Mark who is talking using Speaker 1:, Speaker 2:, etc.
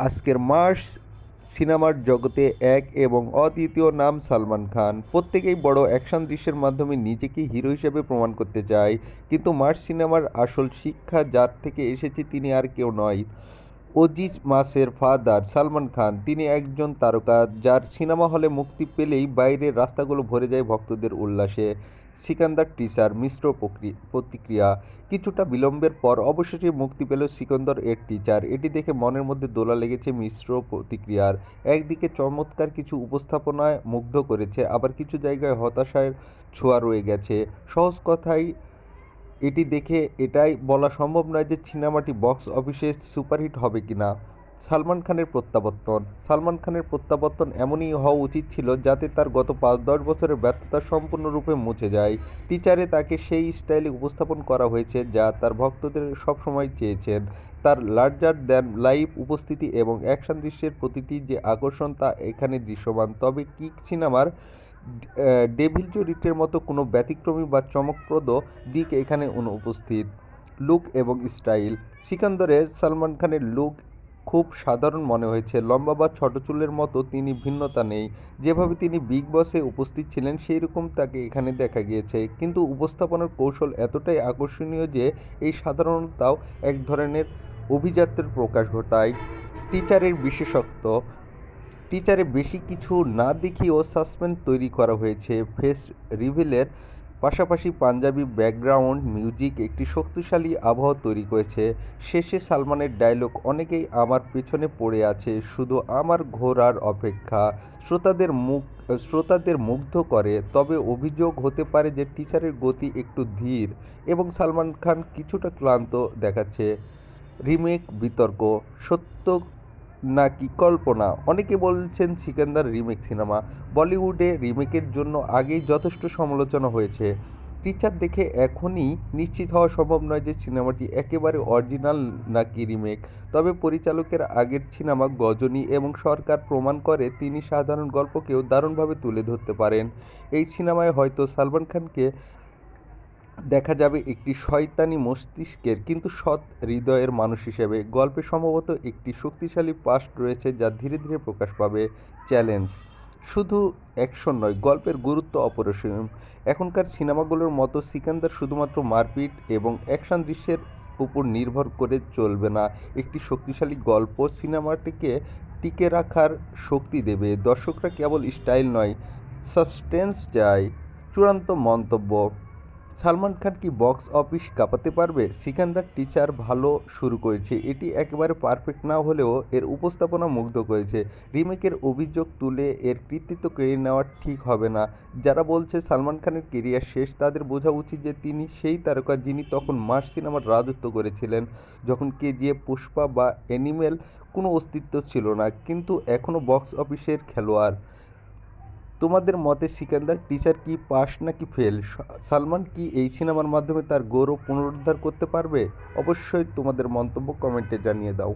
Speaker 1: আজকের মার্স সিনেমার জগতে এক এবং অদ্বিতীয় নাম সালমান খান। প্রত্যেকেই বড় অ্যাকশন দৃশ্যের মাধ্যমে নিজেকে হিরো হিসেবে প্রমাণ করতে চায়, কিন্তু মার্স সিনেমার আসল শিক্ষা যার থেকে এসেছে তিনি আর কেউ নয়, অজিজ মাসের ফাদার সালমান খান। তিনি একজন তারকা যার সিনেমা হলে মুক্তি পেলেই বাইরের রাস্তাগুলো ভরে যায় ভক্তদের উল্লাসে। সিকান্দার টিজার মিশ্র প্রতিক্রিয়া। কিছুটা বিলম্বের পর অবশেষে মুক্তি পেল সিকন্দর এর টিজার। এটি দেখে মনের মধ্যে দোলা লেগেছে মিশ্র প্রতিক্রিয়ার। একদিকে চমৎকার কিছু উপস্থাপনায় মুগ্ধ করেছে, আবার কিছু জায়গায় হতাশার ছোঁয়া রয়ে গেছে। সহজ কথায় এটি দেখে এটাই বলা সম্ভব নয় যে সিনেমাটি বক্স অফিসে সুপারহিট হবে কিনা। সালমান খানের প্রত্যাবর্তন এমনই হওয়া উচিত ছিল যাতে তার গত ৫-১০ বছরের ব্যর্থতা সম্পূর্ণরূপে মুছে যায়। টিচারে তাকে সেই স্টাইলে উপস্থাপন করা হয়েছে যা তার ভক্তদের সবসময় চেয়েছেন। তার লার্জার দ্যান লাইফ উপস্থিতি এবং অ্যাকশন দৃশ্যের প্রতিটি যে আকর্ষণ তা এখানে দৃশ্যমান। তবে কিক সিনেমার ডেভিল চরিত্রের মতো কোনো ব্যতিক্রমী বা চমকপ্রদ দিক এখানে অনুপস্থিত। লুক এবং স্টাইল। সিকান্দরে সালমান খানের লুক খুব সাধারণ মনে হয়েছে। লম্বা বা ছোট চুলের মতো তিনি ভিন্নতা নেই। যেভাবে তিনি বিগ বসে উপস্থিত ছিলেন সেই রকম তাকে এখানে দেখা গিয়েছে, কিন্তু উপস্থাপনার কৌশল এতটাই আকর্ষণীয় যে এই সাধারণতাও এক ধরনের অভিজাত্যের প্রকাশ ঘটায়। টিচারের বিশেষত্ব। টিচারে বেশি কিছু না দেখিয়েও সাসপেন্স তৈরি করা হয়েছে। ফেস রিভিলের পাশাপাশি পাঞ্জাবি ব্যাকগ্রাউন্ড মিউজিক একটি শক্তিশালী আবহাওয়া তৈরি করেছে। শেষে সালমানের ডায়লগ অনেকেই আমার পেছনে পড়ে আছে, শুধু আমার ঘোরার অপেক্ষা, শ্রোতাদের মুগ্ধ করে। তবে অভিযোগ হতে পারে যে টিচারের গতি একটু ধীর এবং সালমান খান কিছুটা ক্লান্ত দেখাচ্ছে। রিমেক বিতর্ক। সত্য নাকি কল্পনা? অনেকে বলছেন সিকান্দার রিমেক সিনেমা। বলিউডে রিমেকের জন্য আগেই যথেষ্ট সমালোচনা হয়েছে। টিচার দেখে এখনই নিশ্চিত হওয়া সম্ভব নয় যে সিনেমাটি একেবারে অরিজিনাল নাকি রিমেক। তবে পরিচালকের আগের সিনেমা গজনী এবং সরকার প্রমাণ করে তিনি সাধারণ গল্পকেও দারুণভাবে তুলে ধরতে পারেন। এই সিনেমায় হয়তো সালমান খানকে দেখা যাবে একটি শয়তানি মস্তিষ্কের কিন্তু সৎ হৃদয়ের মানুষ হিসেবে। গল্পে সম্ভবত একটি শক্তিশালী পাস্ট রয়েছে যা ধীরে ধীরে প্রকাশ পাবে। চ্যালেঞ্জ। শুধু অ্যাকশন নয়, গল্পের গুরুত্ব অপরিসীম। এখনকার সিনেমাগুলোর মতো সিকান্দার শুধুমাত্র মারপিট এবং অ্যাকশন দৃশ্যের উপর নির্ভর করে চলবে না। একটি শক্তিশালী গল্প সিনেমাটিকে টিকে রাখার শক্তি দেবে। দর্শকরা কেবল স্টাইল নয়, সাবস্টেন্স চায়। চূড়ান্ত মন্তব্য। সালমান খান কি বক্স অফিস কাঁপাতে পারবে? সিকান্দার টিচার ভালো শুরু করেছে, এটি একেবারে পারফেক্ট না হলেও এর উপস্থাপনা মুগ্ধ করেছে। রিমেকের অভিযোগ তুলে এর কৃতিত্ব কেড়ে নেওয়া ঠিক হবে না। যারা বলছে সালমান খানের কেরিয়ার শেষ তাদের বোঝা উচিত যে তিনি সেই তারকা যিনি তখন মাস সিনেমার রাজত্ব করেছিলেন, যখন কেজিএফ, পুষ্পা বা অ্যানিমেল কোনো অস্তিত্ব ছিল না, কিন্তু এখনও বক্স অফিসের খেলোয়াড়। তোমাদের মতে সিকান্দার টিচার কি পাস নাকি ফেল? সালমান কি এই সিনেমার মাধ্যমে তার গৌরব পুনরুদ্ধার করতে পারবে? অবশ্যই তোমাদের মন্তব্য কমেন্টে জানিয়ে দাও।